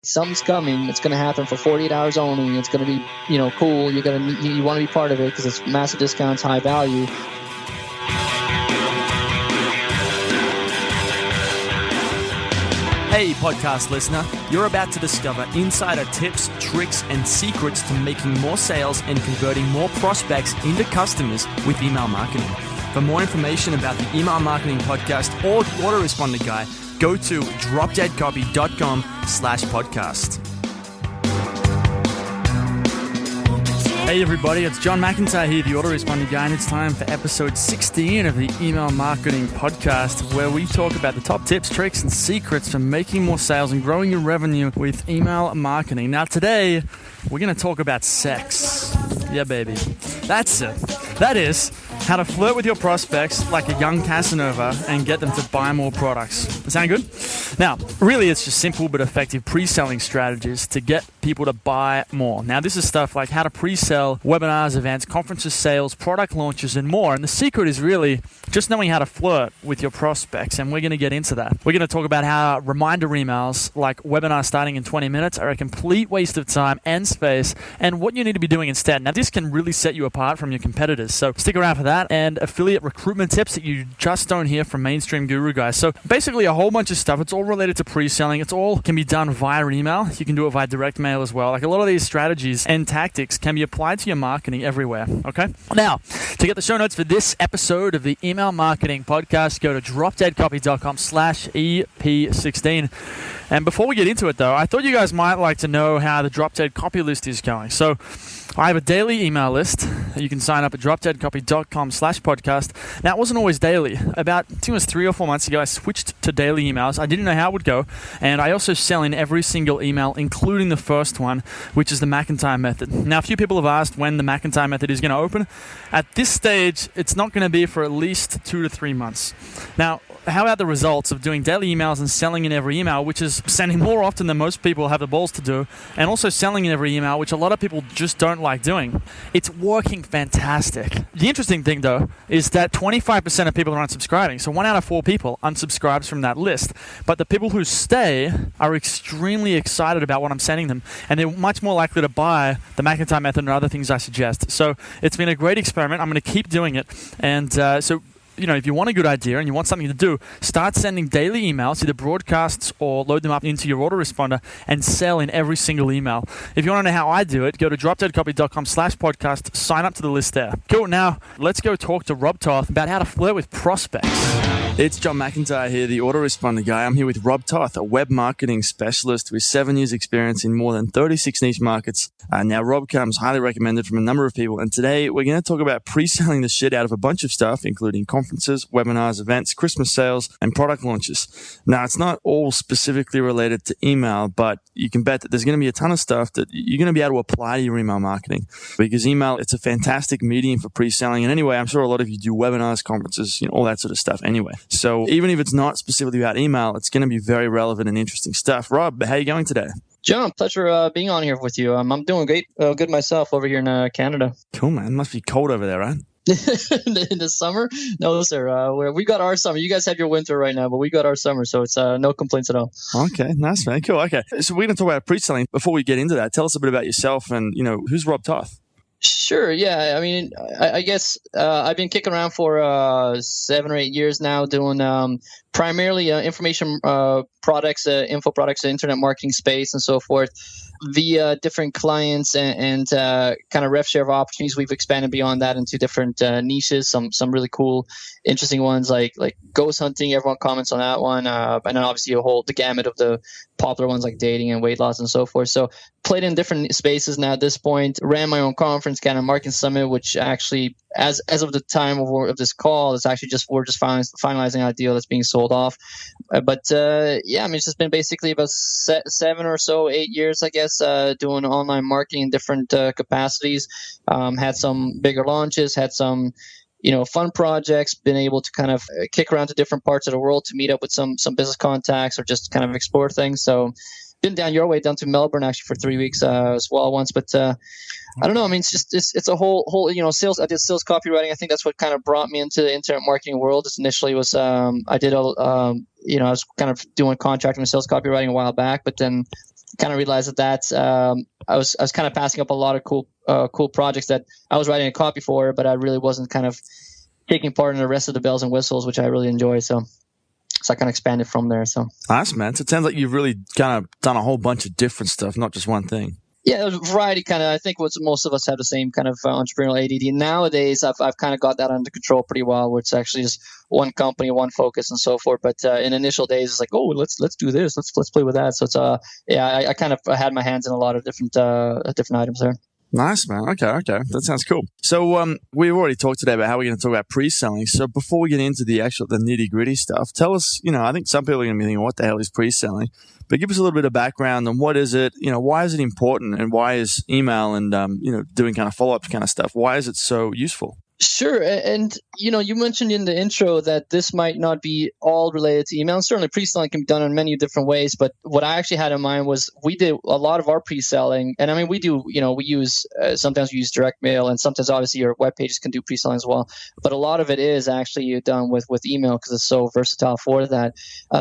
something's coming. It's going to happen for 48 hours only. It's going to be, cool. You want to be part of it because it's massive discounts, high value. Hey, podcast listener, you're about to discover insider tips, tricks, and secrets to making more sales and converting more prospects into customers with email marketing. For more information about the Email Marketing Podcast or the Autoresponder Guy, go to dropdeadcopy.com/podcast. Hey everybody, it's John McIntyre here, the Autoresponder Guy, and it's time for episode 16 of the Email Marketing Podcast, where we talk about the top tips, tricks, and secrets for making more sales and growing your revenue with email marketing. Now today, we're going to talk about sex. Yeah, baby. That's it. That is how to flirt with your prospects like a young Casanova and get them to buy more products. Does that sound good? Now, really, it's just simple but effective pre-selling strategies to get people to buy more. Now, this is stuff like how to pre-sell webinars, events, conferences, sales, product launches, and more. And the secret is really just knowing how to flirt with your prospects, and we're going to get into that. We're going to talk about how reminder emails like webinars starting in 20 minutes are a complete waste of time and space, and what you need to be doing instead. Now, this can really set you apart from your competitors, so stick around for that, and affiliate recruitment tips that you just don't hear from mainstream guru guys. So basically a whole bunch of stuff. It's all related to pre-selling. It's all can be done via email. You can do it via direct mail as well. Like a lot of these strategies and tactics can be applied to your marketing everywhere. Okay? Now, to get the show notes for this episode of the Email Marketing Podcast, go to dropdeadcopy.com/EP16. And before we get into it though, I thought you guys might like to know how the Drop Dead Copy list is going. So I have a daily email list. You can sign up at dropdeadcopy.com/podcast. Now, it wasn't always daily. About, I think it was 3 or 4 months ago, I switched to daily emails. I didn't know how it would go. And I also sell in every single email, including the first one, which is the McIntyre method. Now, a few people have asked when the McIntyre method is going to open. At this stage, it's not going to be for at least 2 to 3 months. Now, how about the results of doing daily emails and selling in every email, which is sending more often than most people have the balls to do, and also selling in every email, which a lot of people just don't like doing? It's working fantastic. The interesting thing, though, is that 25% of people are unsubscribing. So 1 out of 4 people unsubscribes from that list. But the people who stay are extremely excited about what I'm sending them, and they're much more likely to buy the McIntyre method and other things I suggest. So it's been a great experiment. I'm going to keep doing it. And if you want a good idea and you want something to do, start sending daily emails, either broadcasts or load them up into your autoresponder and sell in every single email. If you want to know how I do it, go to dropdeadcopy.com/podcast, sign up to the list there. Cool. Now, let's go talk to Rob Toth about how to flirt with prospects. It's John McIntyre here, the Autoresponder Guy. I'm here with Rob Toth, a web marketing specialist with 7 years experience in more than 36 niche markets. Now, Rob comes highly recommended from a number of people, and today we're going to talk about pre-selling the shit out of a bunch of stuff, including conferences, webinars, events, Christmas sales, and product launches. Now, it's not all specifically related to email, but you can bet that there's going to be a ton of stuff that you're going to be able to apply to your email marketing, because email, it's a fantastic medium for pre-selling. And anyway, I'm sure a lot of you do webinars, conferences, all that sort of stuff anyway. So even if it's not specifically about email, it's going to be very relevant and interesting stuff. Rob, how are you going today? John, pleasure being on here with you. I'm doing great, good myself over here in Canada. Cool, man. It must be cold over there, right? In the summer? No, sir. We got our summer. You guys have your winter right now, but we got our summer, so it's no complaints at all. Okay, nice, man. Cool. Okay, so we're going to talk about pre-selling. Before we get into that, tell us a bit about yourself and, who's Rob Toth? Sure. Yeah. I mean, I guess I've been kicking around for 7 or 8 years now, doing primarily information products, info products, internet marketing space, and so forth. Via different clients and kind of rev share of opportunities, we've expanded beyond that into different niches. Some really cool, interesting ones like ghost hunting. Everyone comments on that one, and then obviously the gamut of the popular ones like dating and weight loss and so forth. So played in different spaces now at this point. Ran my own conference, Canon Marketing Summit, which actually, as of the time of this call, is actually we're just finalizing a deal that's being sold off. But it's just been basically about 7 or so, 8 years, I guess, doing online marketing in different capacities. Had some bigger launches, had some fun projects, been able to kind of kick around to different parts of the world to meet up with some business contacts or just kind of explore things. So been down your way, down to Melbourne actually for 3 weeks as well once. But I don't know. I mean, it's a whole sales. I did sales copywriting. I think that's what kind of brought me into the internet marketing world. Initially was I was kind of doing contracting and sales copywriting a while back, but then kind of realized that I was kind of passing up a lot of cool projects that I was writing a copy for, but I really wasn't kind of taking part in the rest of the bells and whistles, which I really enjoy. So I kind of expanded from there. So nice, man. So it sounds like you've really kind of done a whole bunch of different stuff, not just one thing. Yeah, there's a variety kind of. I think most of us have the same kind of entrepreneurial ADD. Nowadays, I've kind of got that under control pretty well, where it's actually just one company, one focus, and so forth. But in initial days, it's like, oh, let's do this, let's play with that. So it's I kind of had my hands in a lot of different items there. Nice, man. Okay. That sounds cool. So we've already talked today about how we're going to talk about pre-selling. So before we get into the nitty-gritty stuff, tell us, I think some people are going to be thinking, what the hell is pre-selling? But give us a little bit of background on what is it, why is it important, and why is email and, doing kind of follow-up kind of stuff, why is it so useful? Sure. And, you mentioned in the intro that this might not be all related to email. Certainly pre-selling can be done in many different ways. But what I actually had in mind was we did a lot of our pre-selling. And I mean, we do, we use, sometimes we use direct mail, and sometimes obviously your web pages can do pre-selling as well. But a lot of it is actually done with email because it's so versatile for that.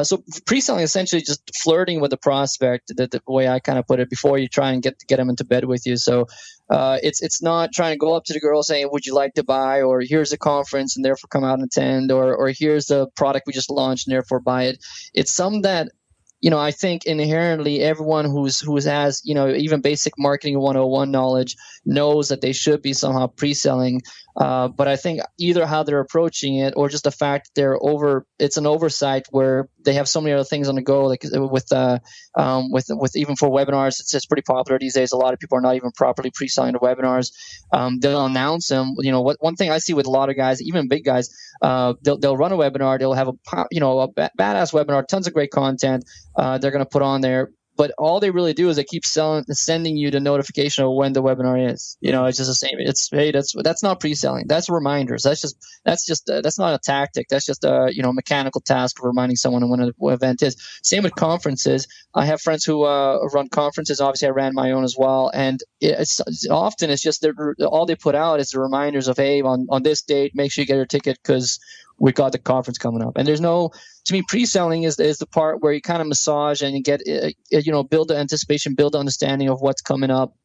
So pre-selling is essentially just flirting with the prospect, the way I kind of put it, before you try and get them into bed with you. So it's not trying to go up to the girl saying, would you like to buy, or here's a conference and therefore come out and attend, or here's the product we just launched and therefore buy it. It's something that, I think inherently everyone who has, even basic marketing 101 knowledge knows that they should be somehow pre-selling. But I think either how they're approaching it, or just the fact that it's an oversight where they have so many other things on the go, like with even for webinars, it's pretty popular these days. A lot of people are not even properly pre-selling the webinars. They'll announce them. One thing I see with a lot of guys, even big guys, they'll run a webinar. They'll have a badass webinar, tons of great content. They're going to put on there. But all they really do is they keep sending you the notification of when the webinar is. It's just the same. It's, hey, that's not pre-selling. That's reminders. That's not a tactic. That's just a mechanical task of reminding someone when an event is. Same with conferences. I have friends who run conferences. Obviously, I ran my own as well. And it's just all they put out is the reminders of, hey, on this date, make sure you get your ticket because we got the conference coming up. And to me, pre-selling is the part where you kind of massage and you get, build the anticipation, build the understanding of what's coming up,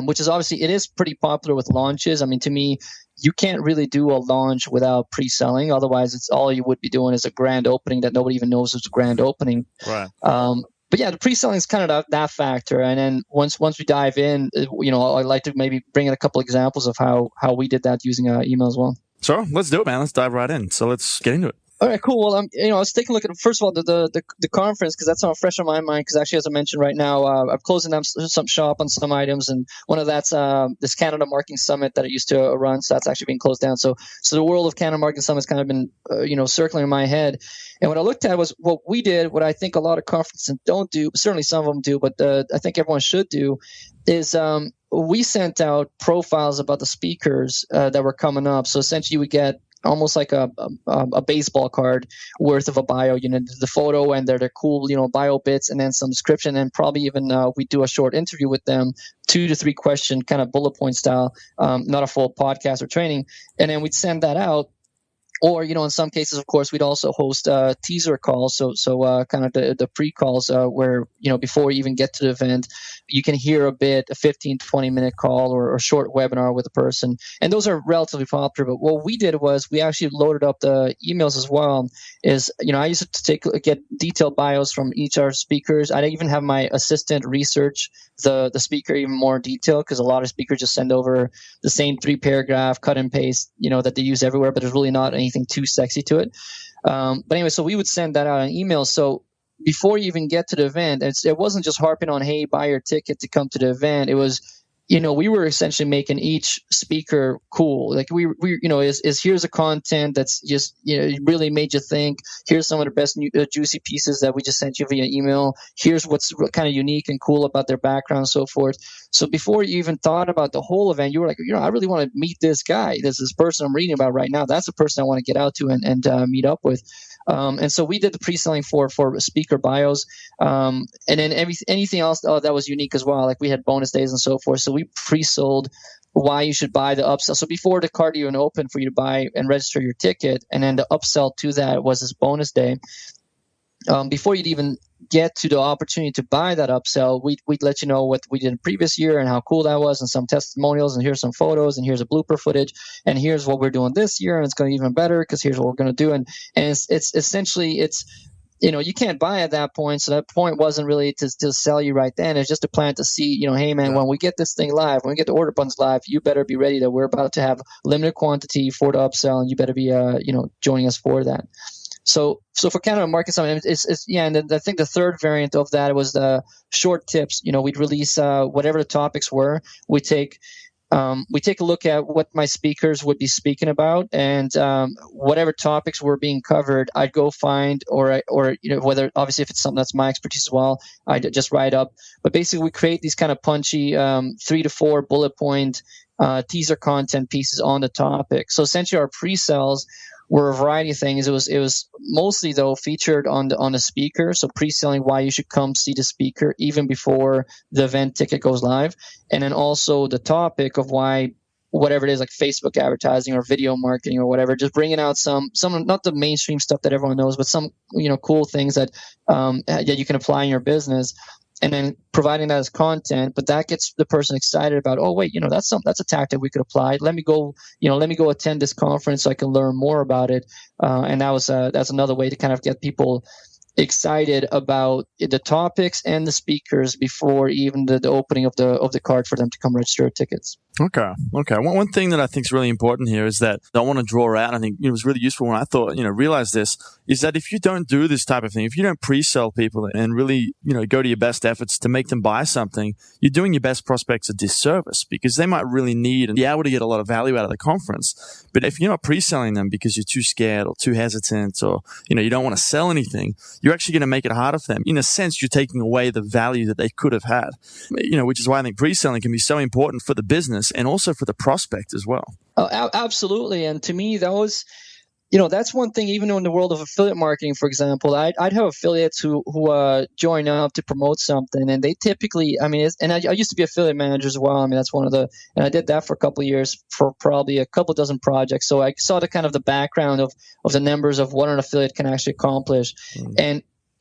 which is obviously, it is pretty popular with launches. I mean, to me, you can't really do a launch without pre-selling. Otherwise, it's all you would be doing is a grand opening that nobody even knows is a grand opening. Right. But yeah, the pre-selling is kind of that factor. And then once we dive in, I'd like to maybe bring in a couple examples of how we did that using email as well. So let's do it, man. Let's dive right in. So let's get into it. All right, cool. Well, I was taking a look at, first of all, the conference, because that's not fresh on my mind. Because actually, as I mentioned right now, I'm closing down some shop on some items, and one of that's this Canada Marketing Summit that I used to run. So that's actually being closed down. So the world of Canada Marketing Summit has kind of been circling in my head. And what I looked at was what we did, what I think a lot of conferences don't do. Certainly, some of them do, but I think everyone should do, is we sent out profiles about the speakers that were coming up. So essentially, we get almost like a baseball card worth of a bio, the photo and their cool, bio bits, and then some description, and probably even we do a short interview with them, 2 to 3 question kind of bullet point style, not a full podcast or training, and then we'd send that out. Or, in some cases, of course, we'd also host teaser calls. So kind of the pre-calls where, before you even get to the event, you can hear a bit, a 15, 20-minute call or a short webinar with a person. And those are relatively popular. But what we did was we actually loaded up the emails as well. I used to get detailed bios from each of our speakers. I'd even have my assistant research the speaker even more detail, because a lot of speakers just send over the same 3-paragraph cut and paste, that they use everywhere, but there's really not anything too sexy to it. But anyway, so we would send that out on email. So before you even get to the event, it wasn't just harping on, hey, buy your ticket to come to the event. It was, we were essentially making each speaker cool. Like we here's a content that's just, really made you think. Here's some of the best juicy pieces that we just sent you via email. Here's what's kind of unique and cool about their background and so forth. So before you even thought about the whole event, you were like, I really want to meet this guy. This person I'm reading about right now. That's the person I want to get out to and meet up with. And so we did the pre-selling for speaker bios, and then anything else that was unique as well. Like we had bonus days and so forth. So we pre-sold why you should buy the upsell. So before the card even opened for you to buy and register your ticket, and then the upsell to that was this bonus day. Before you'd even get to the opportunity to buy that upsell, we'd let you know what we did in the previous year and how cool that was, and some testimonials, and here's some photos, and here's a blooper footage, and here's what we're doing this year, and it's going to be even better because here's what we're going to do. And it's essentially, it's, you can't buy at that point. So that point wasn't really to sell you right then. It's just a plan to see, hey man, when we get this thing live, when we get the order buttons live, you better be ready that we're about to have limited quantity for the upsell, and you better be, joining us for that. So for Canada Market Summit, and then I think the third variant of that was the short tips. We'd release whatever the topics were. We take a look at what my speakers would be speaking about, and whatever topics were being covered, I'd go find, or whether, obviously if it's something that's my expertise as well, I'd just write up. But basically, we create these kind of punchy 3 to 4 bullet point teaser content pieces on the topic. So essentially, our pre-sales were a variety of things. It was mostly, though, featured on the speaker. So pre-selling why you should come see the speaker even before the event ticket goes live, and then also the topic of why, whatever it is, like Facebook advertising or video marketing or whatever, just bringing out some not the mainstream stuff that everyone knows, but some cool things that you can apply in your business. And then providing that as content, but that gets the person excited about, oh wait, that's a tactic we could apply. Let me go attend this conference so I can learn more about it. And that's another way to kind of get people excited about the topics and the speakers before even the opening of the card for them to come register tickets. Okay. One thing that I think is really important here is that I want to draw out, I think it was really useful when I thought, realize this, is that if you don't do this type of thing, if you don't pre-sell people and really, go to your best efforts to make them buy something, you're doing your best prospects a disservice, because they might really need and be able to get a lot of value out of the conference. But if you're not pre-selling them because you're too scared or too hesitant, or, you don't want to sell anything, you're actually going to make it harder for them. In a sense, you're taking away the value that they could have had, which is why I think pre-selling can be so important for the business and also for the prospect as well. Oh, absolutely. And to me, that was, that's one thing. Even in the world of affiliate marketing, for example, I'd have affiliates who join up to promote something, and they typically, I used to be affiliate manager as well. That's one of the, and I did that for a couple of years for probably a couple dozen projects. So I saw the kind of the background of the numbers of what an affiliate can actually accomplish.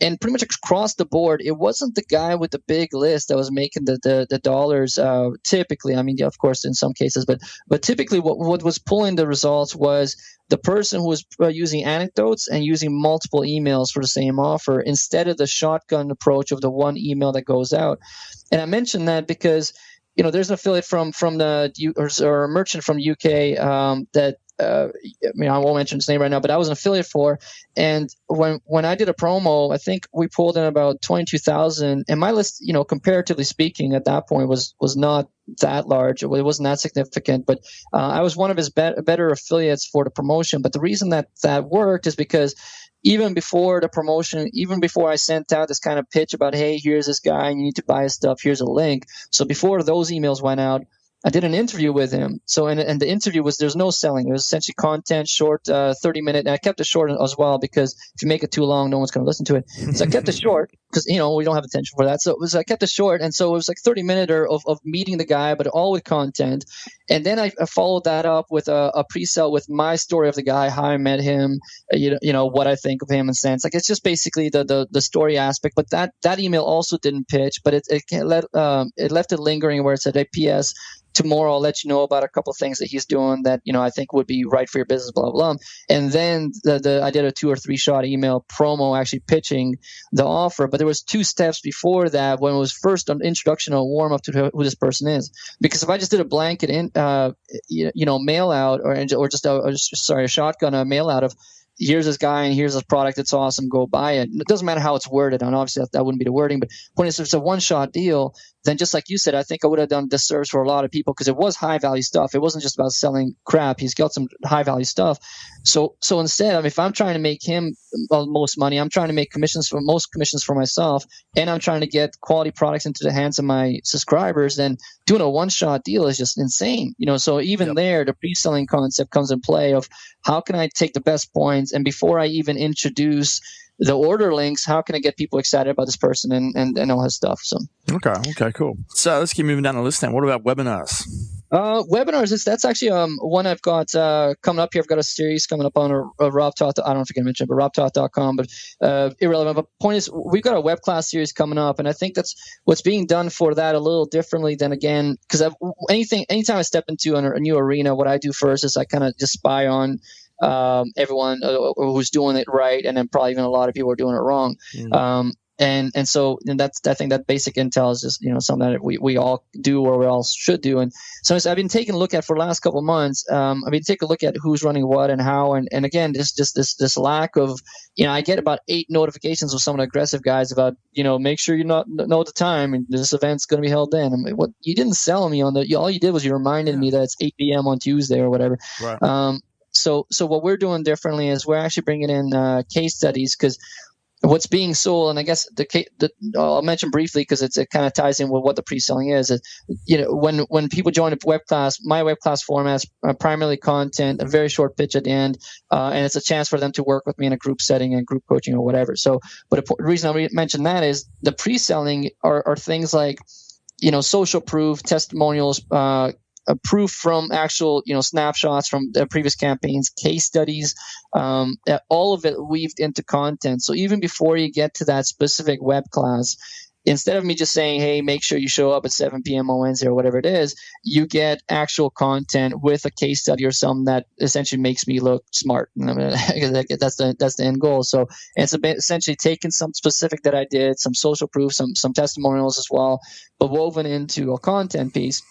And pretty much across the board, it wasn't the guy with the big list that was making the dollars. Typically, of course, in some cases, but typically, what was pulling the results was the person who was using anecdotes and using multiple emails for the same offer instead of the shotgun approach of the one email that goes out. And I mentioned that because there's an affiliate from the or a merchant from the UK that. I won't mention his name right now, but I was an affiliate for. And when I did a promo, I think we pulled in about 22,000. And my list, comparatively speaking, at that point was not that large. It wasn't that significant. But I was one of his better affiliates for the promotion. But the reason that worked is because even before the promotion, even before I sent out this kind of pitch about, hey, here's this guy, and you need to buy his stuff, here's a link. So before those emails went out, I did an interview with him. So, and the interview there's no selling. It was essentially content, short, 30-minute. And I kept it short as well, because if you make it too long, no one's going to listen to it. So I kept it short because, we don't have attention for that. So I kept it short. And so it was like 30-minute of meeting the guy, but all with content. And then I followed that up with a pre-sell with my story of the guy, how I met him, what I think of him and sense. Like, it's just basically the story aspect. But that email also didn't pitch, but it left it lingering where it said, hey, P.S., tomorrow I'll let you know about a couple of things that he's doing that, I think would be right for your business, blah, blah, blah. And then I did a 2 or 3 shot email promo actually pitching the offer. But there was 2 steps before that when it was first an introduction or warm up to who this person is. Because if I just did a blanket mail out or just a shotgun mail out of, here's this guy and here's this product, it's awesome, go buy it. It doesn't matter how it's worded, and obviously that wouldn't be the wording, but when it's a one-shot deal, then just like you said, I think I would have done disservice for a lot of people, because it was high-value stuff. It wasn't just about selling crap. He's got some high-value stuff. So instead, if I'm trying to make him most money, I'm trying to make most commissions for myself, and I'm trying to get quality products into the hands of my subscribers, then doing a one-shot deal is just insane. So even there, the pre-selling concept comes in play of how can I take the best points, and before I even introduce the order links, how can I get people excited about this person and all his stuff? So okay, cool. So let's keep moving down the list then. What about webinars? Webinars that's actually one I've got coming up here. I've got a series coming up on Rob Toth. I don't know if I can mention it, but robtoth.com, but irrelevant. But point is, we've got a web class series coming up, and I think that's what's being done for that a little differently than, again, because anytime I step into a new arena, what I do first is I kind of just spy on everyone who's doing it right, and then probably even a lot of people are doing it wrong. So that's, I think that basic intel is just something that we all do, or we all should do. And so I've been taking a look at for the last couple of months. I've been taking a look at who's running what and how, and again, just this lack of, I get about 8 notifications of some of the aggressive guys about make sure you know the time and this event's going to be held then. I'm like, what? You didn't sell me on all you did was you reminded me that it's 8 p.m. on Tuesday or whatever. Right. So what we're doing differently is we're actually bringing in case studies, because what's being sold, and I guess I'll mention briefly because it kind of ties in with what the pre-selling is. When people join a web class, my web class format is primarily content, a very short pitch at the end, and it's a chance for them to work with me in a group setting and group coaching or whatever. So, but the reason I mention that is the pre-selling are things like social proof, testimonials, proof from actual snapshots from the previous campaigns, case studies, all of it weaved into content. So even before you get to that specific web class, instead of me just saying, hey, make sure you show up at 7 p.m. on Wednesday or whatever it is, you get actual content with a case study or something that essentially makes me look smart. That's the end goal. So it's essentially taking some specific that I did, some social proof, some testimonials as well, but woven into a content piece.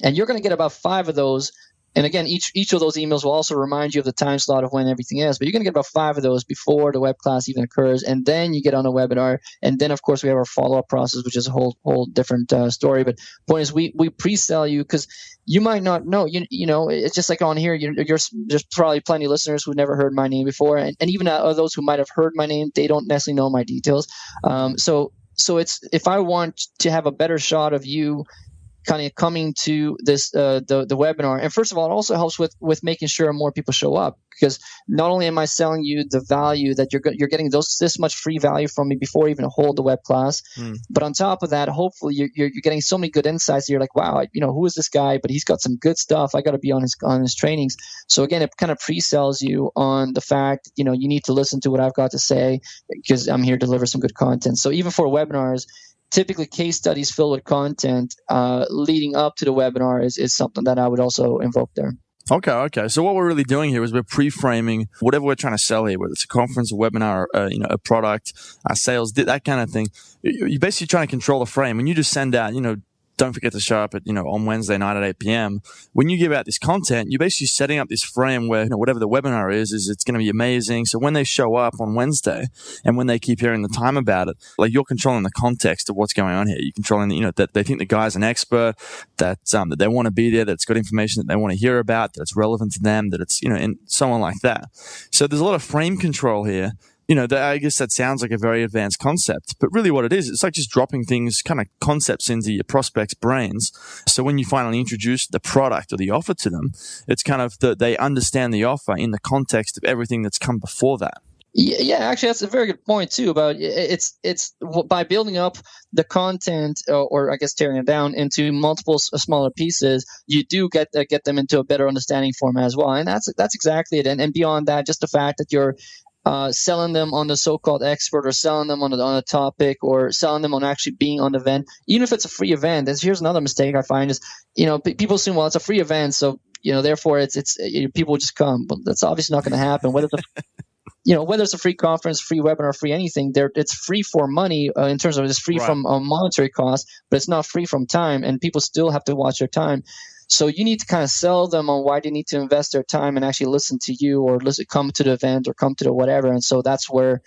And you're going to get about 5 of those. And again, each of those emails will also remind you of the time slot of when everything is. But you're going to get about 5 of those before the web class even occurs. And then you get on a webinar. And then, of course, we have our follow-up process, which is a whole different story. But point is, we pre-sell you because you might not know. It's just like on here. There's probably plenty of listeners who've never heard my name before. And even those who might have heard my name, they don't necessarily know my details. So it's, if I want to have a better shot of you kind of coming to this the webinar, and first of all, it also helps with making sure more people show up, because not only am I selling you the value that you're getting this much free value from me before you even hold the web class, but on top of that, hopefully you're getting so many good insights that you're like, wow, who is this guy? But he's got some good stuff. I got to be on his trainings. So again, it kind of pre-sells you on the fact you need to listen to what I've got to say, because I'm here to deliver some good content. So even for webinars, typically case studies filled with content leading up to the webinar is something that I would also invoke there. Okay. So what we're really doing here is we're pre-framing whatever we're trying to sell here, whether it's a conference, a webinar, a product, sales, that kind of thing. You're basically trying to control the frame. When you just send out, don't forget to show up at, on Wednesday night at 8 p.m. When you give out this content, you're basically setting up this frame where, whatever the webinar is it's going to be amazing. So when they show up on Wednesday and when they keep hearing the time about it, like, you're controlling the context of what's going on here. You're controlling, that they think the guy's an expert, that they want to be there, that it's got information that they want to hear about, that it's relevant to them, that it's, and so on like that. So there's a lot of frame control here. I guess that sounds like a very advanced concept, but really what it is, it's like just dropping things, kind of concepts into your prospects' brains. So when you finally introduce the product or the offer to them, it's kind of they understand the offer in the context of everything that's come before that. Yeah, actually, that's a very good point too. About it's by building up the content, or I guess tearing it down into multiple smaller pieces, you do get them into a better understanding format as well. And that's exactly it. And beyond that, just the fact that you're selling them on the so-called expert, or selling them on a topic, or selling them on actually being on the event, even if it's a free event. Here's another mistake I find is, people assume, well, it's a free event, so therefore it's people will just come, but that's obviously not going to happen. Whether it's a free conference, free webinar, free anything, it's free for money in terms of it's free from monetary cost, but it's not free from time, and people still have to watch their time. So you need to kind of sell them on why they need to invest their time and actually listen to you, or come to the event, or come to the whatever. And so that's where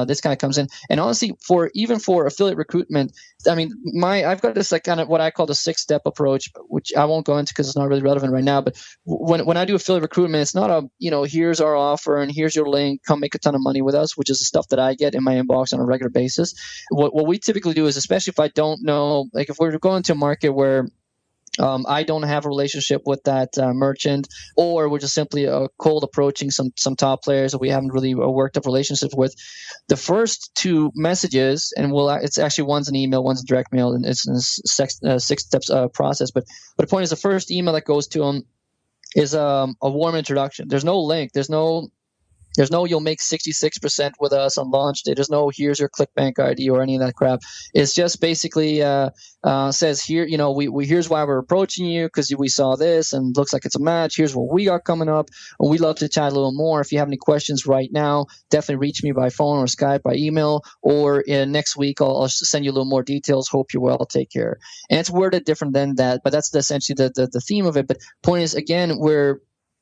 this kind of comes in. And honestly, for affiliate recruitment, I mean, I've got this like kind of what I call the 6-step approach, which I won't go into because it's not really relevant right now. But when I do affiliate recruitment, it's not here's our offer and here's your link, come make a ton of money with us, which is the stuff that I get in my inbox on a regular basis. What we typically do is, especially if I don't know, like if we're going to a market where I don't have a relationship with that merchant, or we're just simply cold approaching some top players that we haven't really worked up relationships with. The first two messages, and it's actually one's an email, one's a direct mail, and it's a six steps process. But the point is, the first email that goes to them is a warm introduction. There's no link. There's no you'll make 66% with us on launch day. There's no here's your ClickBank ID or any of that crap. It's just basically says here, we here's why we're approaching you, because we saw this and looks like it's a match. Here's what we got coming up, and we'd love to chat a little more. If you have any questions right now, definitely reach me by phone or Skype, by email, or next week I'll send you a little more details. Hope you're well. Take care. And it's worded different than that, but that's essentially the theme of it. But point is, again,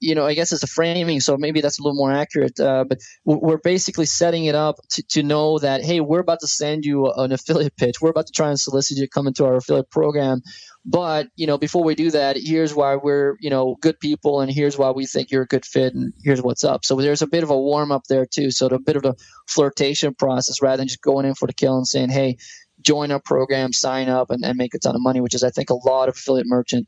I guess it's a framing, so maybe that's a little more accurate. But we're basically setting it up to know that, hey, we're about to send you an affiliate pitch. We're about to try and solicit you to come into our affiliate program. But, before we do that, here's why we're, good people, and here's why we think you're a good fit, and here's what's up. So there's a bit of a warm up there too. So a bit of a flirtation process rather than just going in for the kill and saying, hey, join our program, sign up, and make a ton of money, which is, I think, a lot of affiliate merchants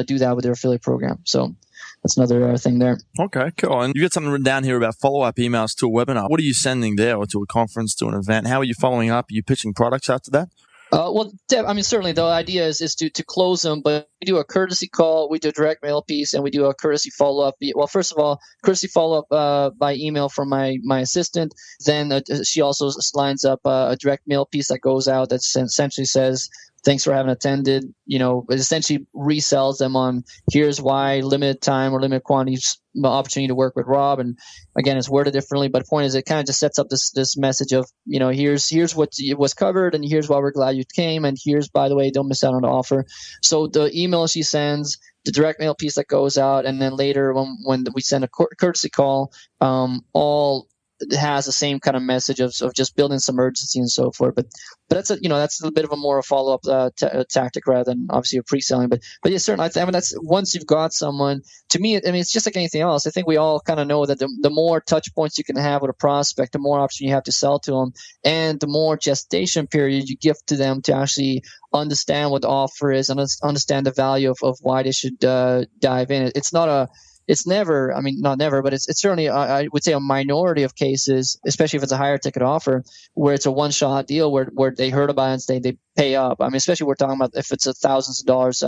do that with their affiliate program. So that's another thing there. Okay, cool. And you got something written down here about follow-up emails to a webinar. What are you sending there, or to a conference, to an event? How are you following up? Are you pitching products after that? Certainly the idea is to close them, but we do a courtesy call, we do a direct mail piece, and we do a courtesy follow-up. Well, first of all, courtesy follow-up by email from my assistant. Then she also lines up a direct mail piece that goes out that essentially says, thanks for having attended. It essentially resells them on here's why, limited time or limited quantities, opportunity to work with Rob. And again, it's worded differently, but the point is, it kind of just sets up this message of, here's what was covered, and here's why we're glad you came, and here's, by the way, don't miss out on the offer. So the email she sends, the direct mail piece that goes out, and then later when we send a courtesy call, all has the same kind of message of just building some urgency and so forth. But that's a bit of a more follow up tactic rather than obviously a pre-selling. But yeah, certainly. That's once you've got someone. To me, it's just like anything else. I think we all kind of know that the more touch points you can have with a prospect, the more option you have to sell to them, and the more gestation period you give to them to actually understand what the offer is and understand the value of why they should dive in. It's never, not never, but it's certainly, I would say, a minority of cases, especially if it's a higher ticket offer, where it's a one-shot deal where they heard about it and they pay up. Especially we're talking about if it's thousands of dollars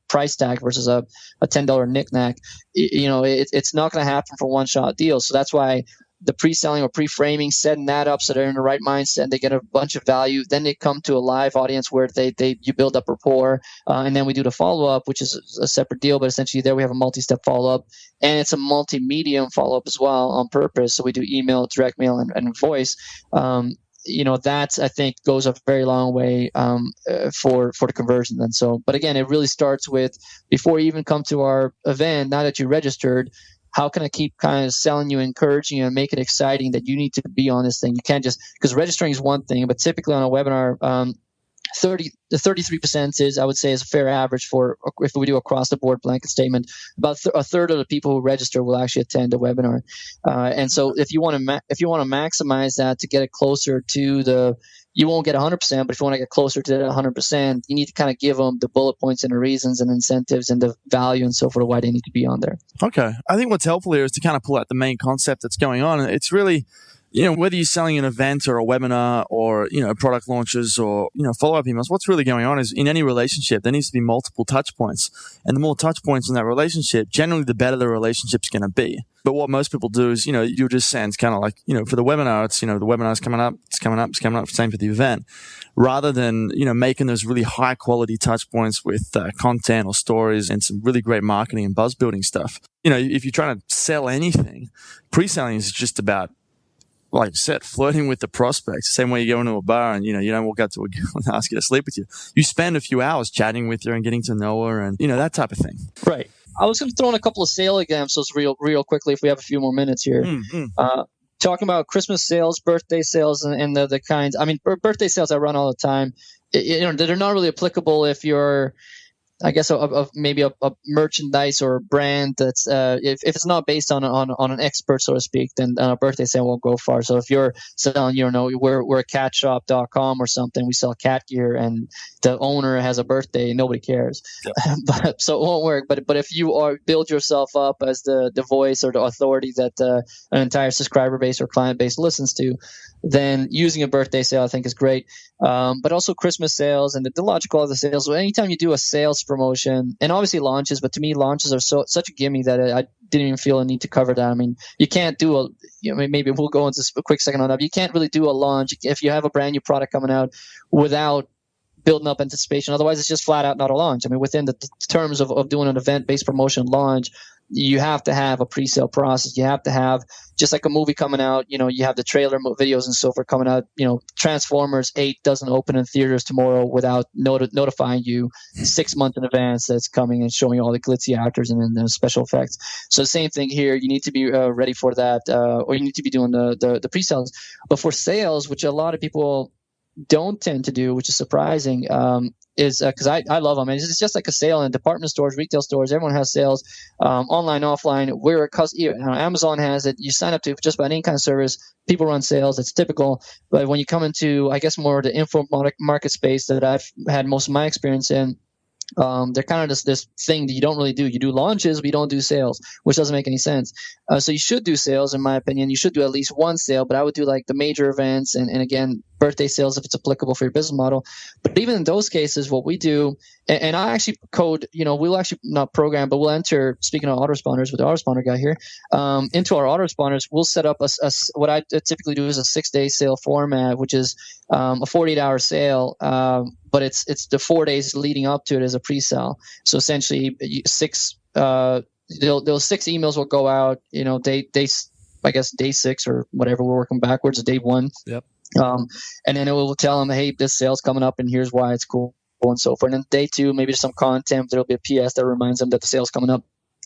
price tag versus a $10 knick-knack. It's not going to happen for one-shot deals. So that's why the pre-selling or pre-framing, setting that up so they're in the right mindset, they get a bunch of value. Then they come to a live audience where you build up rapport, and then we do the follow-up, which is a separate deal. But essentially there we have a multi-step follow-up, and it's a multi-medium follow-up as well on purpose. So we do email, direct mail, and voice. That I think goes a very long way for the conversion. And so, but again, it really starts with, before you even come to our event, now that you registered, how can I keep kind of selling you, encouraging you, and make it exciting that you need to be on this thing? You can't just, because registering is one thing, but typically on a webinar, 33% is, I would say, is a fair average for, if we do across the board blanket statement, about a third of the people who register will actually attend a webinar. And so if you want to maximize that to get it closer to you won't get 100%, but if you want to get closer to 100%, you need to kind of give them the bullet points and the reasons and incentives and the value and so forth, why they need to be on there. Okay. I think what's helpful here is to kind of pull out the main concept that's going on. It's really, whether you're selling an event or a webinar or, product launches or, follow-up emails, what's really going on is, in any relationship, there needs to be multiple touch points. And the more touch points in that relationship, generally the better the relationship's going to be. But what most people do is, you'll just send kind of like, for the webinar, it's, the webinar's coming up, it's coming up, same for the event, rather than, making those really high quality touch points with content or stories and some really great marketing and buzz building stuff. If you're trying to sell anything, pre-selling is just about, like I said, flirting with the prospects. Same way you go into a bar and, you don't walk up to a girl and ask her to sleep with you. You spend a few hours chatting with her and getting to know her and, that type of thing. Right. I was going to throw in a couple of sale examples real quickly if we have a few more minutes here. Talking about Christmas sales, birthday sales, and the kinds. Birthday sales I run all the time. They're not really applicable if you're I guess of maybe a merchandise or a brand that's if it's not based on an expert, so to speak, then a birthday sale won't go far. So if you're selling, we're catshop.com or something, we sell cat gear, and the owner has a birthday, nobody cares. Yep. So it won't work. But if you build yourself up as the voice or the authority that an entire subscriber base or client base listens to, then using a birthday sale I think is great. But also Christmas sales and the logical of the sales. So anytime you do a sales promotion, and obviously launches, but to me launches are such a gimme that I didn't even feel a need to cover that. I mean, you can't do maybe we'll go into a quick second on that. But you can't really do a launch if you have a brand new product coming out without building up anticipation. Otherwise, it's just flat out not a launch. I mean, within the terms of doing an event-based promotion launch, you have to have a pre-sale process. You have to have, just like a movie coming out, you have the trailer videos and so forth coming out. Transformers 8 doesn't open in theaters tomorrow without notifying you 6 months in advance that it's coming and showing all the glitzy actors and the special effects. So the same thing here. You need to be ready for that, or you need to be doing the pre-sales. But for sales, which a lot of people don't tend to do, which is surprising, is because I love them. And it's just like a sale in department stores, retail stores. Everyone has sales, online, offline. Amazon has it. You sign up to just about any kind of service. People run sales. It's typical. But when you come into, I guess, more the info market space that I've had most of my experience in, they're kind of this thing that you don't really do. You do launches, but you don't do sales, which doesn't make any sense. So you should do sales, in my opinion. You should do at least one sale, but I would do like the major events and again, birthday sales if it's applicable for your business model. But even in those cases, what we do, and I actually code, we'll actually not program, but we'll enter, speaking of autoresponders with the autoresponder guy here, into our autoresponders, we'll set up what I typically do is a 6-day sale format, which is a 48-hour sale, but it's the 4 days leading up to it as a pre-sale. So essentially, those 6 emails will go out, I guess day 6 or whatever, we're working backwards, day 1. Yep. And then it will tell them, hey, this sale's coming up and here's why it's cool and so forth. And then day 2, maybe there's some content. There'll be a PS that reminds them that the sale's coming up.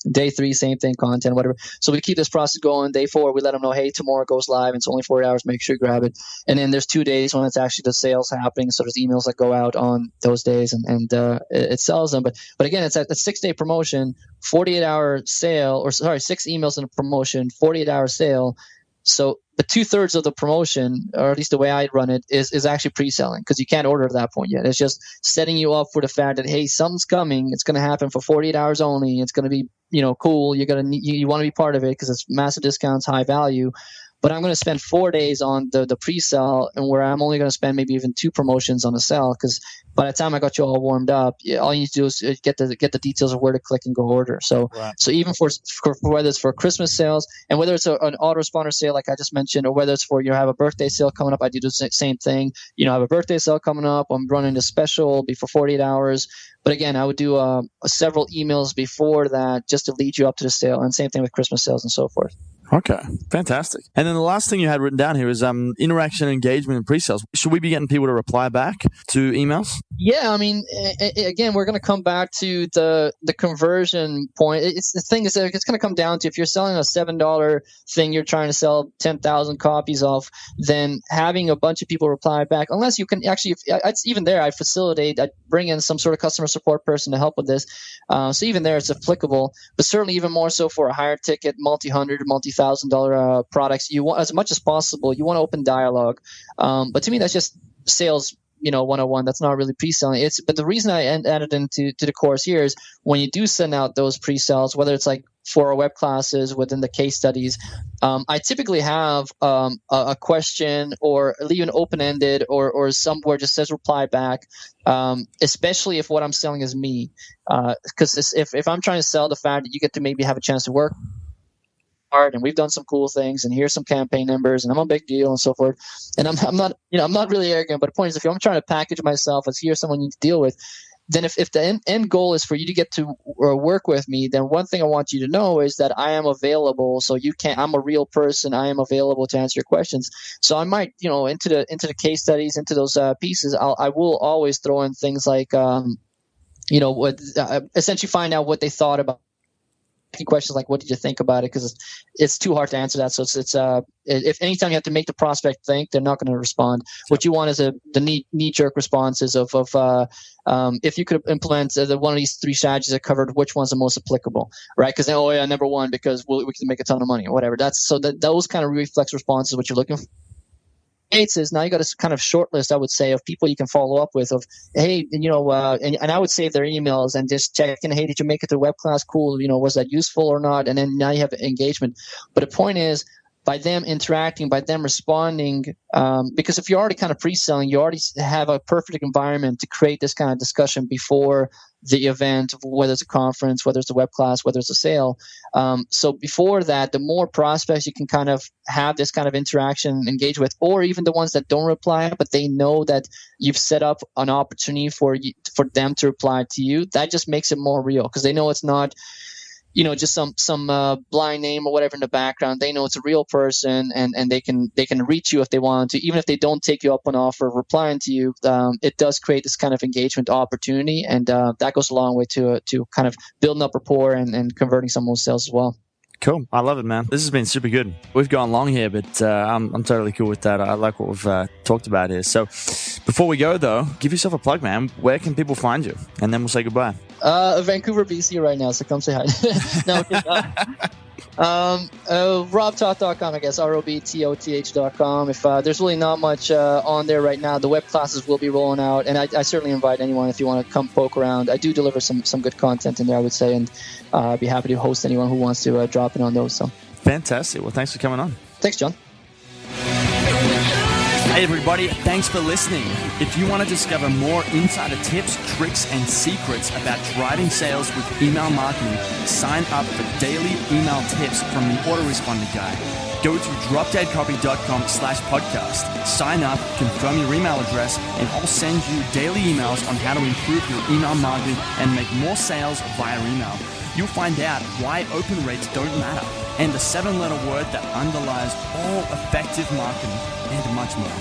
Day 3, same thing, content, whatever. So we keep this process going. Day 4, we let them know, hey, tomorrow goes live. It's only 4 hours. Make sure you grab it. And then there's 2 days when it's actually the sales happening. So there's emails that go out on those days and it sells them. But again, it's a 6-day promotion, 48-hour sale, 6 emails in a promotion, 48-hour sale. So but 2/3 of the promotion, or at least the way I run it, is actually pre-selling, because you can't order at that point yet. It's just setting you up for the fact that, hey, something's coming. It's going to happen for 48 hours only. It's going to be, cool. You want to be part of it because it's massive discounts, high value. But I'm going to spend 4 days on the pre-sale, and where I'm only going to spend maybe even 2 promotions on the sell, because by the time I got you all warmed up, all you need to do is get the details of where to click and go order. So right. So even for whether it's for Christmas sales, and whether it's an autoresponder sale like I just mentioned, or whether it's for have a birthday sale coming up, I do the same thing. I have a birthday sale coming up. I'm running a special before 48 hours. But again, I would do several emails before that just to lead you up to the sale, and same thing with Christmas sales and so forth. Okay, fantastic. And then the last thing you had written down here is interaction, engagement, and pre-sales. Should we be getting people to reply back to emails? Yeah, I mean, again, we're going to come back to the conversion point. It's the thing is that it's going to come down to, if you're selling a $7 thing, you're trying to sell 10,000 copies of, then having a bunch of people reply back, unless you can actually, even there, I bring in some sort of customer support person to help with this. So even there, it's applicable, but certainly even more so for a higher ticket, multi-$100, multi-$1,000 products. You want, as much as possible, you want to open dialogue. But to me, that's just sales 101. That's not really pre-selling. But the reason I added into the course here is when you do send out those pre-sales, whether it's like for our web classes within the case studies, I typically have a question, or leave an open-ended, or somewhere just says reply back, especially if what I'm selling is me. Because if I'm trying to sell the fact that you get to maybe have a chance to work hard, and we've done some cool things, and here's some campaign numbers, and I'm a big deal and so forth. And I'm not really arrogant, but the point is, if I'm trying to package myself as here's someone you need to deal with, then if the end goal is for you to get to work with me, then one thing I want you to know is that I am available. So I'm a real person. I am available to answer your questions. So I might, into the case studies, into those pieces, I will always throw in things like, essentially find out what they thought about questions like, what did you think about it? Because it's too hard to answer that. So it's if anytime you have to make the prospect think, they're not going to respond. What you want is the knee-jerk responses of if you could implement one of these 3 strategies I covered, which one's the most applicable, right? Because oh yeah, number 1, because we can make a ton of money or whatever. Those kind of reflex responses, what you're looking for. Is now you got a kind of short list, I would say, of people you can follow up with. Of hey, and I would save their emails and just check in. Hey, did you make it to web class? Cool. Was that useful or not? And then now you have engagement. But the point is, by them interacting, by them responding, because if you're already kind of pre-selling, you already have a perfect environment to create this kind of discussion before the event, whether it's a conference, whether it's a web class, whether it's a sale. So before that, the more prospects you can kind of have this kind of interaction, engage with, or even the ones that don't reply, but they know that you've set up an opportunity for them to reply to you, that just makes it more real because they know it's not just some blind name or whatever in the background. They know it's a real person, and they can reach you if they want to, even if they don't take you up on offer, replying to you. It does create this kind of engagement opportunity, and that goes a long way to kind of building up rapport and converting some of those sales as well. Cool. I love it, man. This has been super good. We've gone long here, but I'm totally cool with that. I like what we've talked about here. So before we go, though, give yourself a plug, man. Where can people find you? And then we'll say goodbye. Vancouver, BC right now, so come say hi. No, robtoth.com, I guess, robtoth.com. If there's really not much on there right now, the web classes will be rolling out, and I certainly invite anyone if you want to come poke around. I do deliver some good content in there, I would say, and I'd be happy to host anyone who wants to drop in on those. So fantastic. Well, thanks for coming on. Thanks, John. Hey everybody, thanks for listening. If you want to discover more insider tips, tricks, and secrets about driving sales with email marketing, sign up for daily email tips from the autoresponder guy. Go to dropdeadcopy.com/podcast. Sign up, confirm your email address, and I'll send you daily emails on how to improve your email marketing and make more sales via email. You'll find out why open rates don't matter and the 7-letter word that underlies all effective marketing and much more.